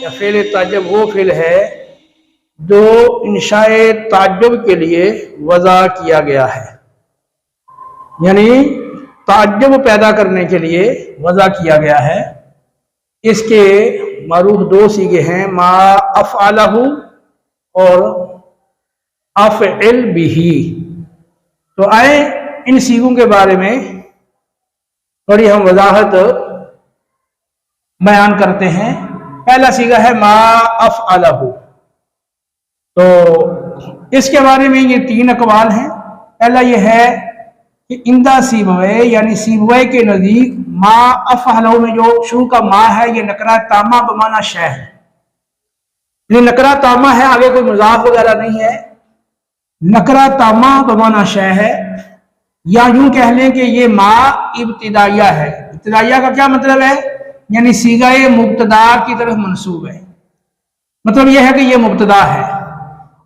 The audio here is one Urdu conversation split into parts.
یا فعل تعجب وہ فعل ہے جو انشاء تعجب کے لیے وضع کیا گیا ہے، یعنی تعجب پیدا کرنے کے لیے وضع کیا گیا ہے۔ اس کے معروف دو صیغے ہیں، ما افعلہ اور افعل بہ۔ تو آئیں ان صیغوں کے بارے میں تھوڑی ہم وضاحت بیان کرتے ہیں۔ پہلا صیغہ ہے ما افعلہ، تو اس کے بارے میں یہ تین اقوال ہیں۔ پہلا یہ ہے کہ اندہ سیبوے یعنی سیبوے کے نزدیک ما افعلہ میں جو شروع کا ما ہے یہ نکرہ تامہ بمعنی شے ہے، یہ نکرہ تامہ ہے، آگے کوئی مضاف وغیرہ نہیں ہے، نکرہ تامہ بمعنی شے ہے، یا یوں کہہ لیں کہ یہ ما ابتدائیہ ہے۔ ابتدائیہ کا کیا مطلب ہے؟ یعنی صیغہ مبتدا کی طرف منسوب ہے، مطلب یہ ہے کہ یہ مبتدا ہے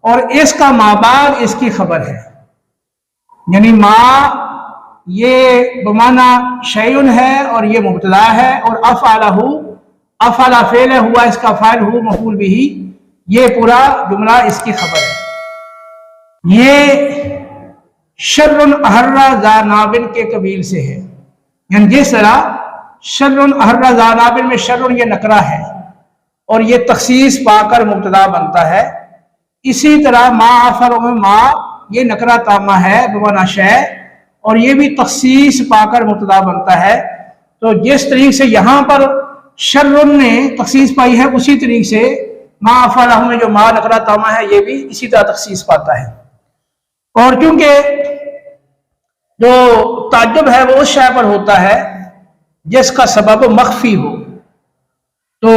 اور اس کا ما بعد اس کی خبر ہے، یعنی ما یہ بمعنی شیئن ہے اور یہ مبتدا ہے، اور افعلہ افعل فعل ہوا اس کا فاعل ہو مفعول بھی، یہ پورا جملہ اس کی خبر ہے۔ یہ شر احر ذا نابن کے قبیل سے ہے، یعنی جس طرح شر احر ذا نابن میں شر یہ نکرہ ہے اور یہ تخصیص پا کر مبتدا بنتا ہے، اسی طرح ما افعلہ میں ما یہ نکرہ تامہ ہے بمعنی شے اور یہ بھی تخصیص پا کر مبتدا بنتا ہے۔ تو جس طریقے سے یہاں پر شرن نے تخصیص پائی ہے اسی طریقے سے ما افعلہ میں جو ما نکرہ تامہ ہے یہ بھی اسی طرح تخصیص پاتا ہے۔ اور کیونکہ جو تعجب ہے وہ اس شے پر ہوتا ہے جس کا سبب مخفی ہو، تو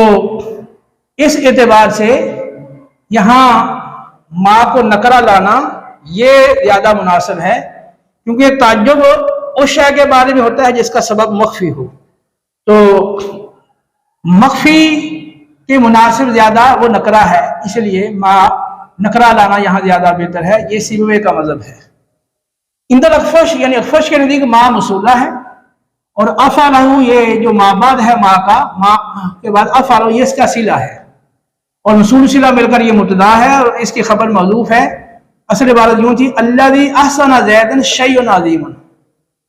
اس اعتبار سے یہاں ما کو نکرہ لانا یہ زیادہ مناسب ہے، کیونکہ تعجب اس شے کے بارے میں ہوتا ہے جس کا سبب مخفی ہو، تو مخفی کے مناسب زیادہ وہ نکرہ ہے، اس لیے ما نکرہ لانا یہاں زیادہ بہتر ہے۔ یہ سیبوے کا مذہب ہے۔ اندر اخفش یعنی اخفش کے نزدیک ما موصولہ ہے اور افعلہ یہ جو ما بعد ہے ما کا، ما کے بعد افعلہ یہ اس کا صلہ ہے اور موصول صلہ مل کر یہ مبتدا ہے اور اس کی خبر محذوف ہے۔ اصل عبارت یوں تھی الذی احسن زید شیء عظیم،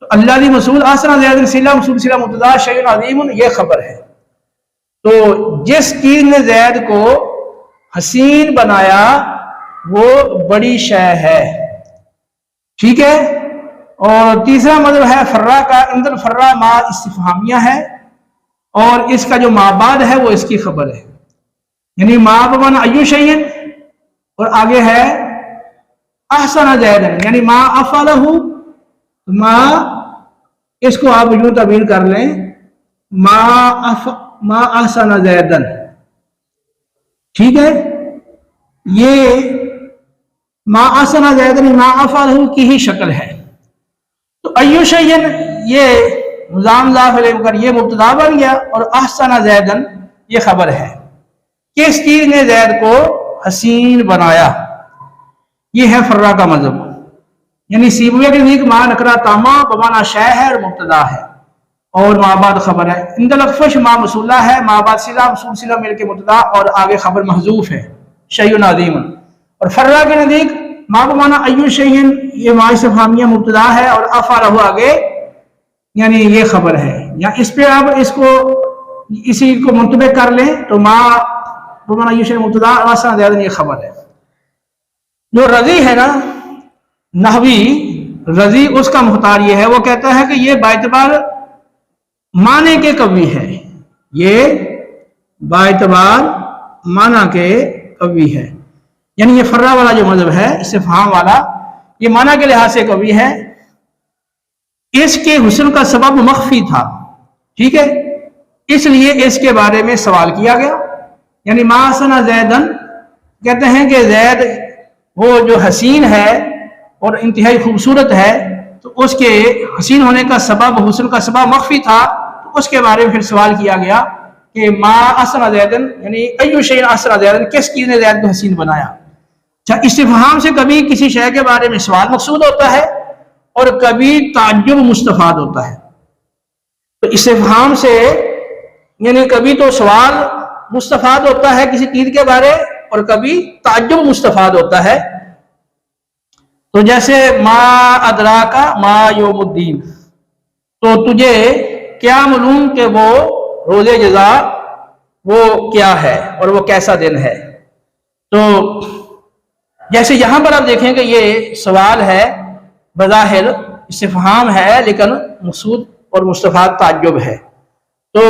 تو الذی موصول احسن زید صلہ موصول صلہ مبتدا شیء عظیم یہ خبر ہے۔ تو جس چیز نے زید کو حسین بنایا وہ بڑی شے ہے، ٹھیک ہے۔ اور تیسرا مطلب ہے فرا کا، اندر فرا ما استفہامیہ ہے اور اس کا جو ما بعد ہے وہ اس کی خبر ہے، یعنی ما بمعنی ایو شیئن اور آگے ہے احسن زیدن، یعنی ما افعلہ، ما اس کو آپ یوں تعبیر کر لیں ما احسن زیدن، ٹھیک ہے۔ یہ ما احسن زیدن ما افعلہ کی ہی شکل ہے۔ تو ایو شیئن یہ مضاف مضاف الیہ کر یہ مبتدا بن گیا اور احسن زیدن یہ خبر ہے۔ کس چیز نے زید کو حسین بنایا، یہ ہے فرا کا مذہب، یعنی سیبویہ کے نزدیک ما نکرہ تامہ بمعنی شے ہے اور مبتدا ہے اور ما بعد خبر ہے۔ عند الاخفش ما موصولہ ہے، ما بعد صلہ موصول صلہ مل کے مبتدا اور آگے خبر محذوف ہے شیء عظیم۔ اور فرا کے نزدیک ما بمعنی ایو شیئن یہ ما استفہامیہ مبتدا ہے اور افعلہ آگے یعنی یہ خبر ہے، یا اس پہ آپ اس کو اسی کو منطبق کر لیں تو ما بمعنی ایو شیئن مبتدا اور احسن زیدن یہ خبر ہے۔ جو رضی ہے نا نحوی، رضی اس کا مختار یہ ہے، وہ کہتا ہے کہ یہ باعتبار معنی کے قوی ہے، یہ باعتبار معنی کے قوی ہے، یعنی یہ فرا والا جو مذہب ہے استفہام والا یہ معنی کے لحاظ سے قوی ہے، اس کے حسن کا سبب مخفی تھا، ٹھیک ہے، اس لیے اس کے بارے میں سوال کیا گیا۔ یعنی ما احسن زیدن کہتے ہیں کہ زید وہ جو حسین ہے اور انتہائی خوبصورت ہے، تو اس کے حسین ہونے کا سبب حسن کا سبب مخفی تھا، تو اس کے بارے میں پھر سوال کیا گیا کہ ما احسن زیدن یعنی ایو شیء احسن زیدن کس چیز نے زید کو حسین بنایا۔ اچھا، استفہام سے کبھی کسی شے کے بارے میں سوال مقصود ہوتا ہے اور کبھی تعجب مستفاد ہوتا ہے۔ تو استفہام سے یعنی کبھی تو سوال مستفاد ہوتا ہے کسی چیز کے بارے اور کبھی تعجب مستفاد ہوتا ہے. تو جیسے ما ادراکا ما یوم الدین، تو تجھے کیا معلوم کہ وہ روز جزا وہ کیا ہے اور وہ کیسا دن ہے. تو جیسے یہاں پر آپ دیکھیں کہ یہ سوال ہے، بظاہر استفہام ہے لیکن مقصود اور مستفاد تعجب ہے. تو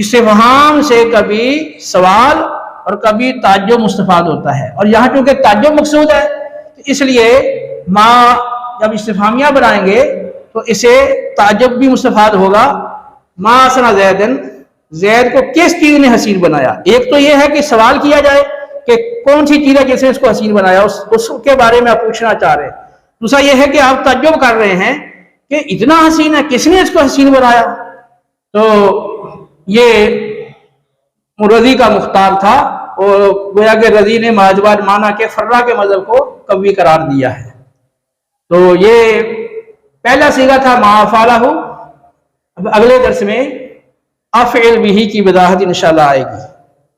استفہام سے کبھی سوال اور کبھی تعجب مستفاد ہوتا ہے، اور یہاں چونکہ تعجب مقصود ہے تو اس لیے ما جب استفہامیہ بنائیں گے تو اسے تعجب بھی مستفاد ہوگا. ما حسن زیدن، زید کو کس چیز نے حسین بنایا. ایک تو یہ ہے کہ سوال کیا جائے کہ کون سی چیز ہے جس نے اس کو حسین بنایا، اس کے بارے میں آپ پوچھنا چاہ رہے ہیں. دوسرا یہ ہے کہ آپ تعجب کر رہے ہیں کہ اتنا حسین ہے، کس نے اس کو حسین بنایا. تو یہ رضی کا مختار تھا، اور گویا کہ رضی نے ماجبار مانا کے فرا کے مذہب کو قوی قرار دیا ہے. تو یہ پہلا صیغہ تھا ما فعلہ. اب اگلے درس میں افعل بہ کی وضاحت انشاءاللہ آئے گی.